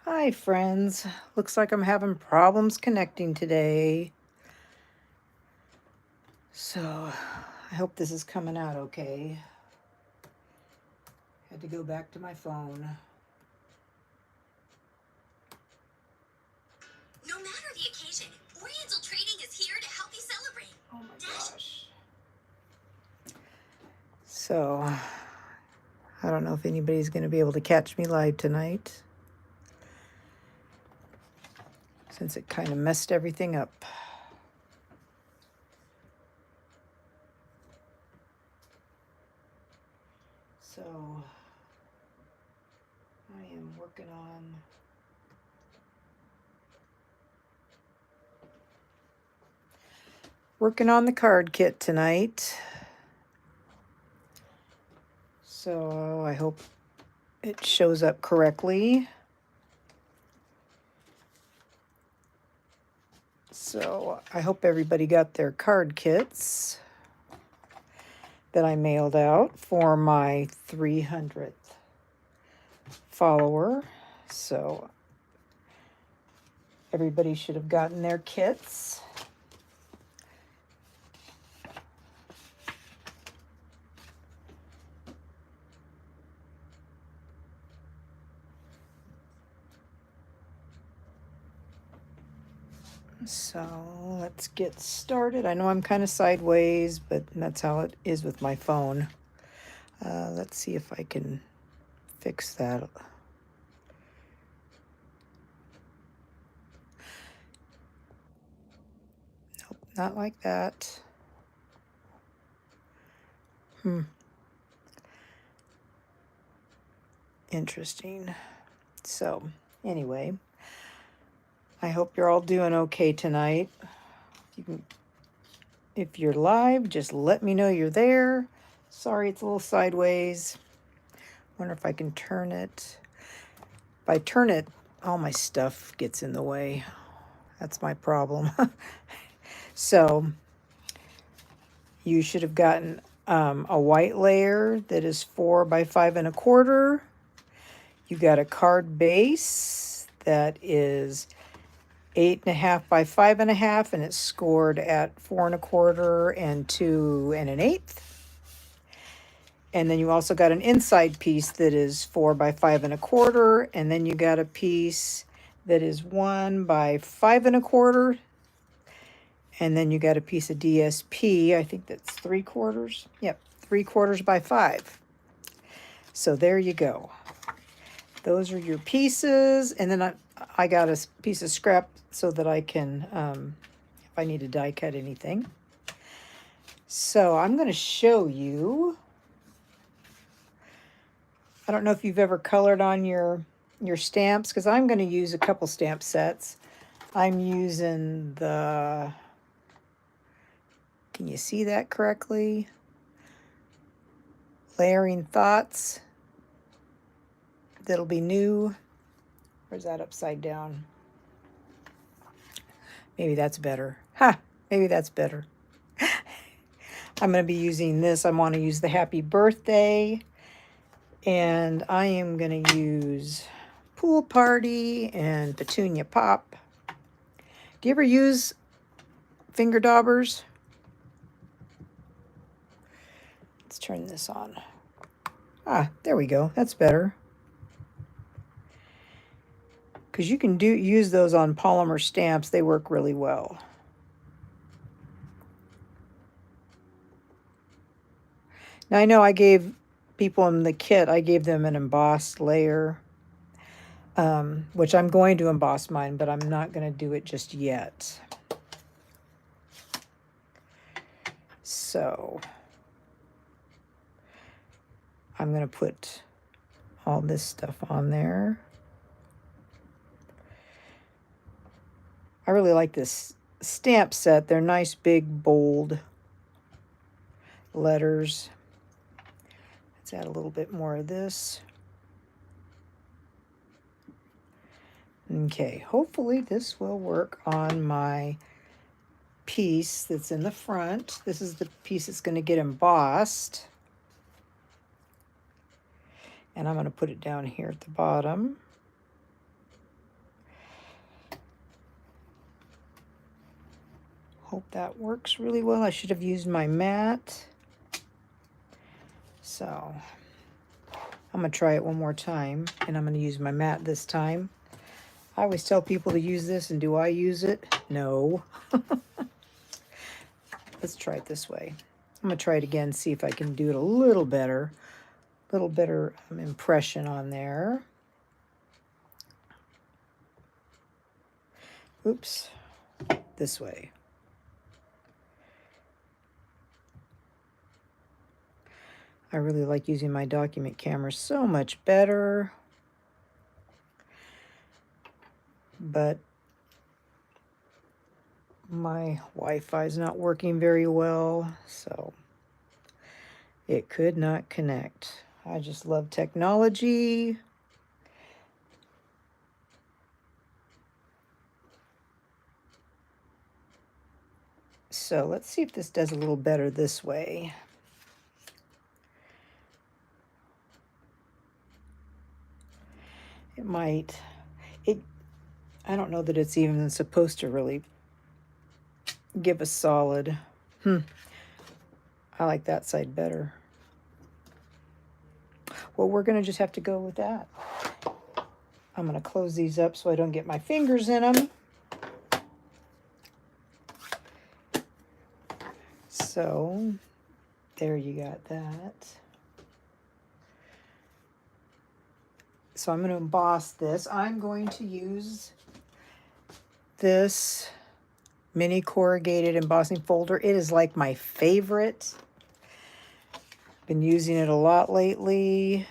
Hi friends, looks like I'm having problems connecting today. So I hope this is coming out okay. Had to go back to my phone. No matter the occasion, Oriental Trading is here to help you celebrate. Oh my gosh. So I don't know if anybody's going to be able to catch me live tonight, since it kind of messed everything up. So I am working on the card kit tonight. So I hope it shows up correctly. So I hope everybody got their card kits that I mailed out for my 300th follower. So everybody should have gotten their kits. So let's get started. I know I'm kind of sideways, but that's how it is with my phone. Let's see if I can fix that. Nope, not like that. Interesting. So anyway, I hope you're all doing okay tonight. If you're live, just let me know you're there. Sorry, it's a little sideways. Wonder if I can turn it. If I turn it, all my stuff gets in the way. That's my problem. So you should have gotten a white layer that is 4 by 5 1/4. You got a card base that is 8.5 by 5 1/2, and it's scored at 4 1/4 and 2 1/8. And then you also got an inside piece that is 4 by 5 1/4, and then you got a piece that is 1 by 5 1/4, and then you got a piece of DSP. I think that's 3/4. Yep, 3/4 by 5. So there you go. Those are your pieces, and then I got a piece of scrap so that I can, if I need to die cut anything. So I'm going to show you. I don't know if you've ever colored on your stamps, because I'm going to use a couple stamp sets. I'm using the, can you see that correctly? Layering Thoughts. That'll be new. Or is that upside down? Maybe that's better. Ha! Maybe that's better. I'm going to be using this. I want to use the Happy Birthday. And I am going to use Pool Party and Petunia Pop. Do you ever use finger daubers? Let's turn this on. Ah, there we go. That's better. Because you can use those on polymer stamps. They work really well. Now I know I gave people in the kit, I gave them an embossed layer, which I'm going to emboss mine, but I'm not going to do it just yet. So I'm going to put all this stuff on there. I really like this stamp set. They're nice, big, bold letters. Let's add a little bit more of this. Okay, hopefully this will work on my piece that's in the front. This is the piece that's going to get embossed. And I'm going to put it down here at the bottom. Hope that works really well. I should have used my mat. So I'm going to try it one more time, and I'm going to use my mat this time. I always tell people to use this, and do I use it? No. Let's try it this way. I'm going to try it again, see if I can do it a little better impression on there. Oops, this way. I really like using my document camera so much better, but my Wi-Fi is not working very well, so it could not connect. I just love technology. So let's see if this does a little better this way. It might. I don't know that it's even supposed to really give a solid. I like that side better. Well, we're going to just have to go with that. I'm going to close these up so I don't get my fingers in them. So, there you got that. So I'm going to emboss this. I'm going to use this mini corrugated embossing folder. It is like my favorite. Been using it a lot lately.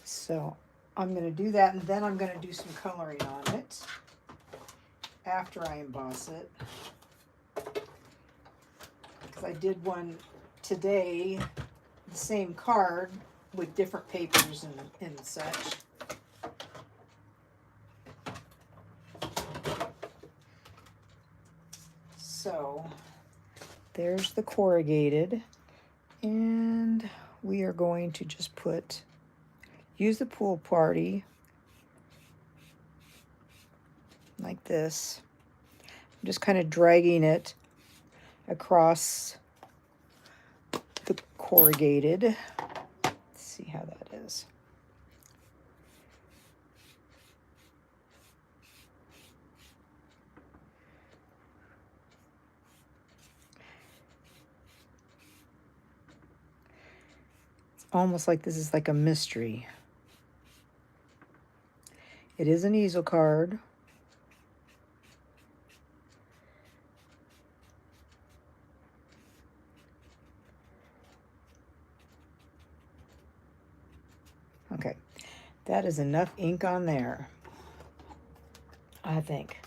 So I'm going to do that, and then I'm going to do some coloring on it after I emboss it. Because I did one today, the same card with different papers and such. So there's the corrugated, and we are going to just use the pool party like this. I'm just kind of dragging it across the corrugated. Let's see how that is. It's almost like this is like a mystery. It is an easel card. Okay, that is enough ink on there, I think.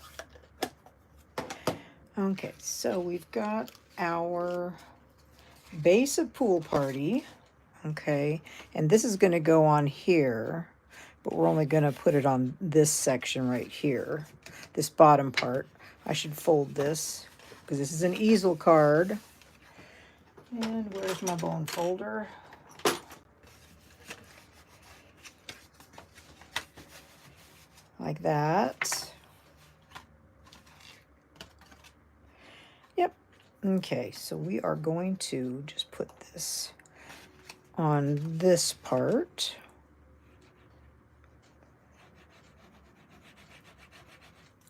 Okay, so we've got our base of pool party. Okay, and this is going to go on here, but we're only going to put it on this section right here, this bottom part. I should fold this because this is an easel card. And where's my bone folder? Like that. Yep. Okay, so we are going to just put this on this part.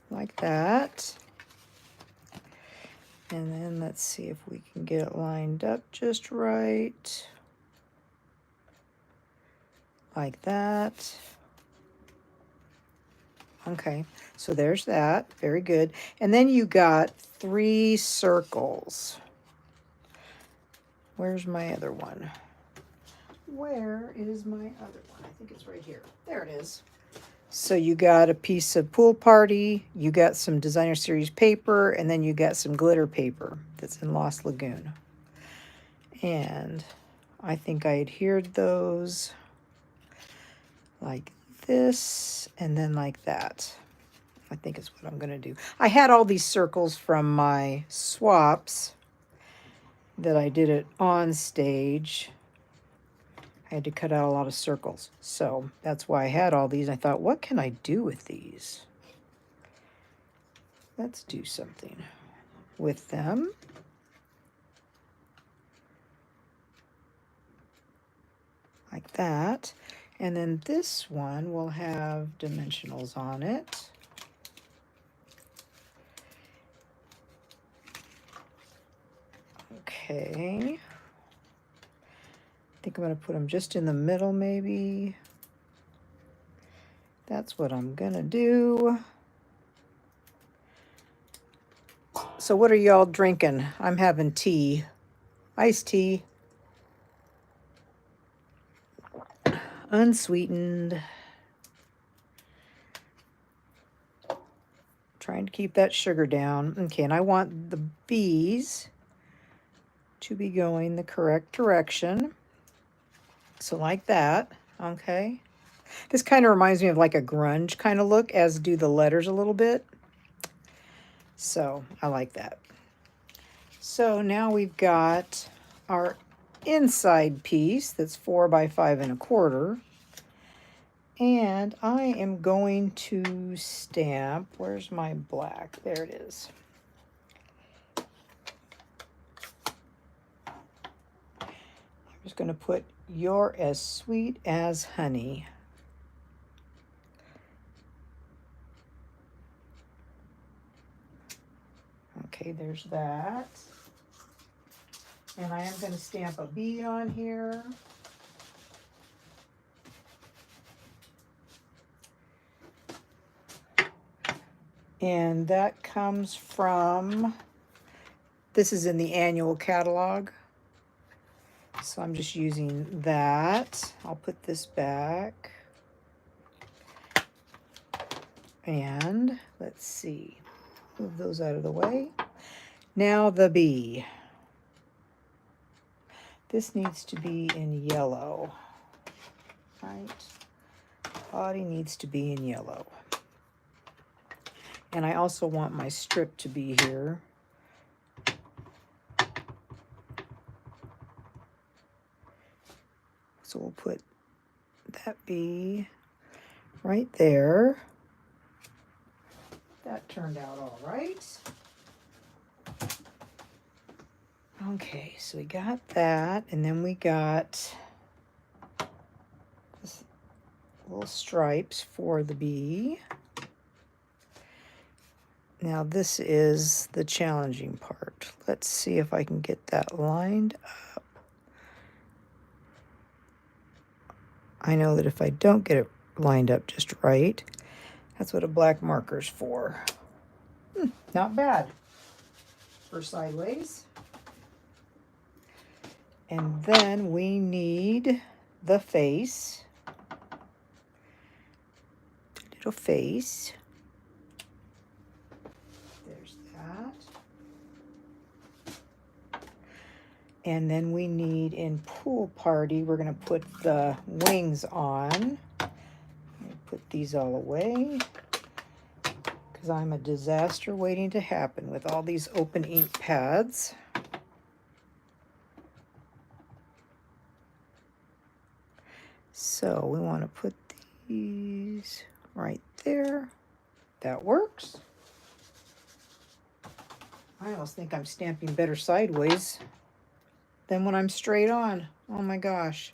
Like that. And then let's see if we can get it lined up just right. Like that. Okay, so there's that. Very good. And then you got 3 circles. Where's my other one? Where is my other one? I think it's right here. There it is. So you got a piece of pool party, you got some designer series paper, and then you got some glitter paper that's in Lost Lagoon. And I think I adhered those like this and then like that. I think is what I'm going to do. I had all these circles from my swaps that I did it on stage. I had to cut out a lot of circles. So that's why I had all these. I thought, what can I do with these? let's do something with them. Like that. And then this one will have dimensionals on it. Okay. I think I'm going to put them just in the middle maybe. That's what I'm going to do. So what are y'all drinking? I'm having tea. Iced tea. Unsweetened. Trying to keep that sugar down. Okay, and I want the bees to be going the correct direction. So like that, okay. This kind of reminds me of like a grunge kind of look, as do the letters a little bit. So I like that. So now we've got our inside piece that's 4 by 5 1/4. And I am going to stamp, where's my black? There it is. I'm just going to put "You're as sweet as honey." Okay, there's that. And I am going to stamp a bee on here. And that comes from, this is in the annual catalog. So I'm just using that. I'll put this back. And let's see, move those out of the way. Now the bee. This needs to be in yellow, right? Body needs to be in yellow. And I also want my strip to be here. So we'll put that bee right there. That turned out all right. Okay, so we got that, and then we got this little stripes for the bee. Now this is the challenging part. Let's see if I can get that lined up. I know that if I don't get it lined up just right, that's what a black marker's for. Not bad for sideways. And then we need the face. Little face. There's that. And then we need, in Pool Party, we're going to put the wings on. Put these all away, because I'm a disaster waiting to happen with all these open ink pads. So we want to put these right there. That works. I almost think I'm stamping better sideways than when I'm straight on. Oh my gosh.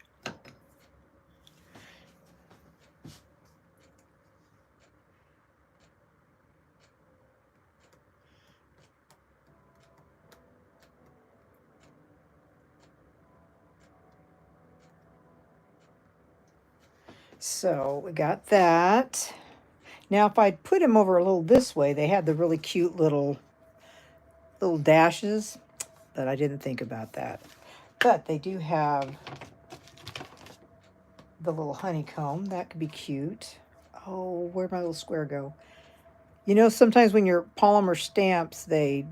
So we got that. Now if I'd put him over a little this way, they had the really cute little dashes, but I didn't think about that. But they do have the little honeycomb. That could be cute. Oh, where'd my little square go? You know, sometimes when your polymer stamps, they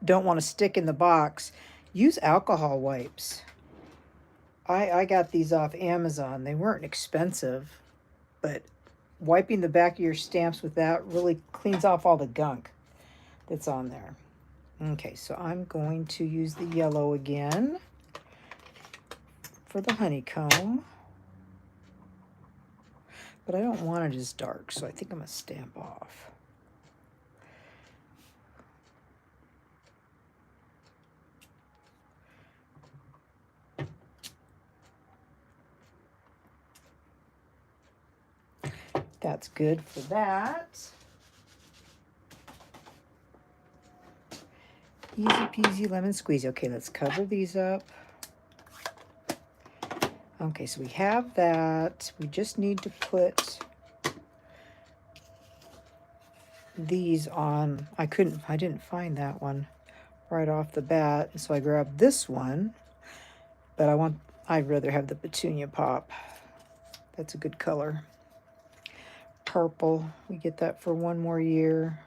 don't want to stick in the box. Use alcohol wipes. I got these off Amazon. They weren't expensive, but wiping the back of your stamps with that really cleans off all the gunk that's on there. Okay, so I'm going to use the yellow again for the honeycomb. But I don't want it as dark, so I think I'm going to stamp off. That's good for that. Easy peasy lemon squeezy. Okay, let's cover these up. Okay, so we have that. We just need to put these on. I didn't find that one right off the bat, so I grabbed this one. But I'd rather have the petunia pop. That's a good color. Purple, we get that for one more year.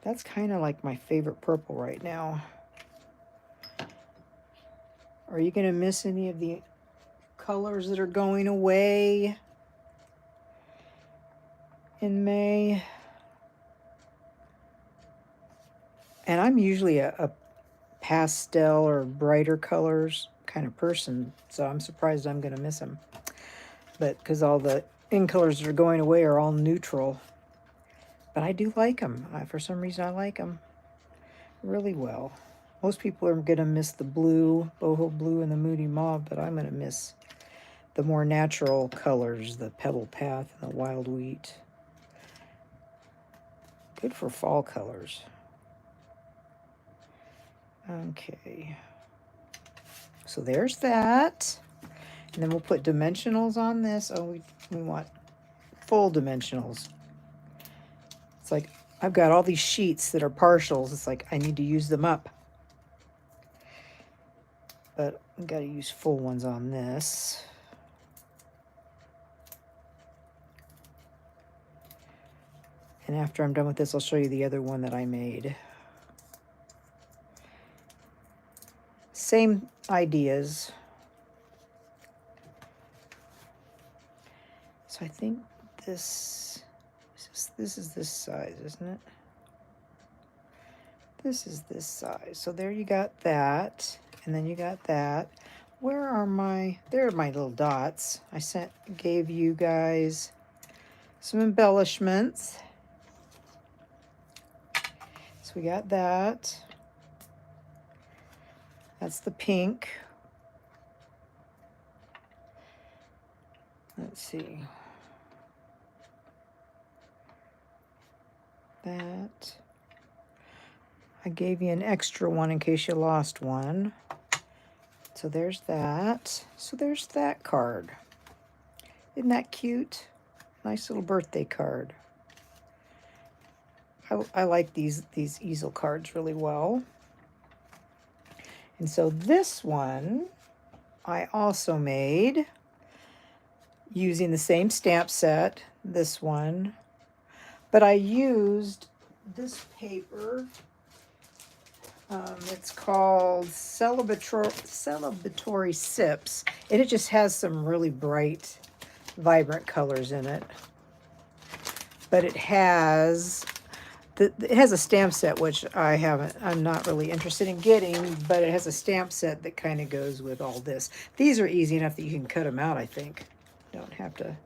That's kind of like my favorite purple right now. Are you going to miss any of the colors that are going away in May? And I'm usually a pastel or brighter colors kind of person, so I'm surprised I'm going to miss them. But because all the in colors that are going away are all neutral. But I do like them. For some reason, I like them really well. Most people are going to miss the blue, boho blue, and the moody mauve, but I'm going to miss the more natural colors, the pebble path and the wild wheat. Good for fall colors. Okay. So there's that. And then we'll put dimensionals on this. Oh, we want full dimensionals. It's like I've got all these sheets that are partials. It's like I need to use them up. But I've got to use full ones on this. And after I'm done with this, I'll show you the other one that I made. Same ideas. So I think this is this size, isn't it? This is this size. So there you got that. And then you got that. Where are my, there are my little dots. I gave you guys some embellishments. So we got that. That's the pink. Let's see. That. I gave you an extra one in case you lost one. So there's that. So there's that card. Isn't that cute? Nice little birthday card. I like these easel cards really well. And so this one I also made using the same stamp set, this one, but I used this paper. It's called Celebratory Sips, and it just has some really bright, vibrant colors in it. But it has a stamp set, which I'm not really interested in getting, but it has a stamp set that kind of goes with all this. These are easy enough that you can cut them out, I think. Don't have to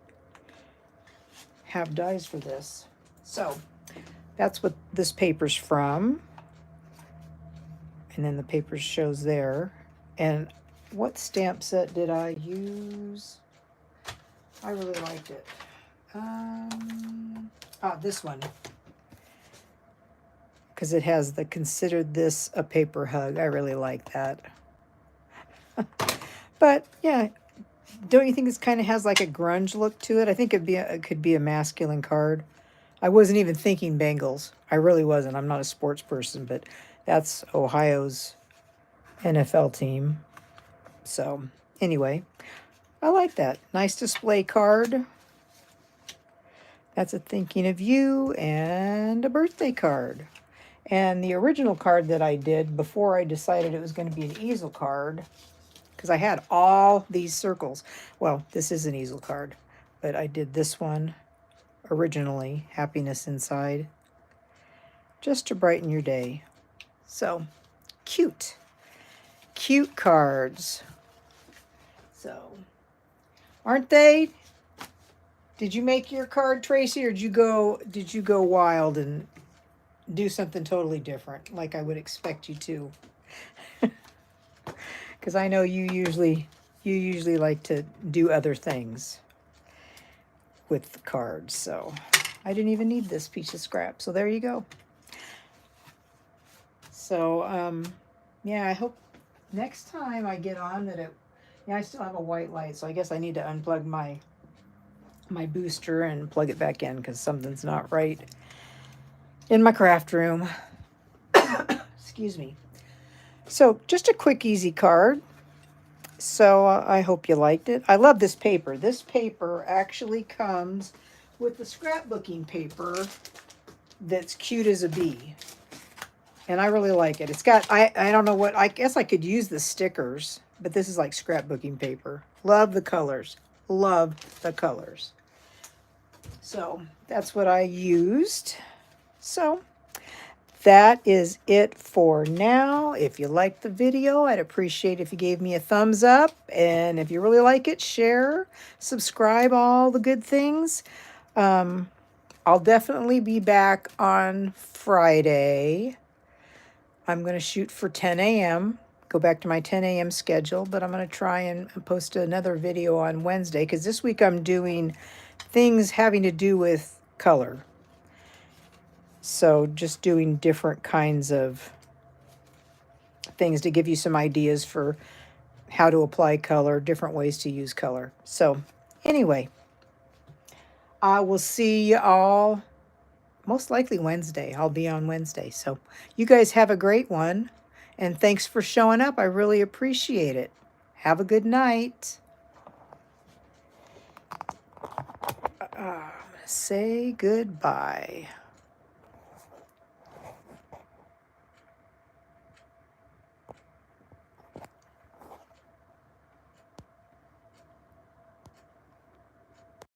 have dies for this. So that's what this paper's from. And then the paper shows there. And what stamp set did I use? I really liked it. This one. Because it has the "Consider This a Paper Hug." I really like that. But yeah, don't you think this kind of has like a grunge look to it? I think it could be a masculine card. I wasn't even thinking Bengals. I really wasn't. I'm not a sports person, but that's Ohio's NFL team. So anyway, I like that. Nice display card. That's a thinking of you and a birthday card. And the original card that I did before I decided it was going to be an easel card, because I had all these circles. Well, this is an easel card, but I did this one originally, Happiness Inside, just to brighten your day. So, cute. Cute cards. So, aren't they? Did you make your card, Tracy, or did you go wild and do something totally different, like I would expect you to? Because I know you usually like to do other things. with the cards. So I didn't even need this piece of scrap. So there you go. So, yeah, I hope next time I get on that it, yeah, I still have a white light. So I guess I need to unplug my booster and plug it back in because something's not right in my craft room. Excuse me. So just a quick, easy card. So I hope you liked it. I love this paper. This paper actually comes with the scrapbooking paper that's cute as a bee. And I really like it. It's got, I don't know what, I guess I could use the stickers, but this is like scrapbooking paper. Love the colors. Love the colors. So that's what I used. So that is it for now. If you liked the video, I'd appreciate if you gave me a thumbs up. And if you really like it, share, subscribe, all the good things. I'll definitely be back on Friday. I'm going to shoot for 10 a.m., go back to my 10 a.m. schedule, but I'm going to try and post another video on Wednesday because this week I'm doing things having to do with color. So just doing different kinds of things to give you some ideas for how to apply color, different ways to use color. So anyway, I will see you all most likely Wednesday. I'll be on Wednesday. So you guys have a great one. And thanks for showing up. I really appreciate it. Have a good night. I'm going to say goodbye.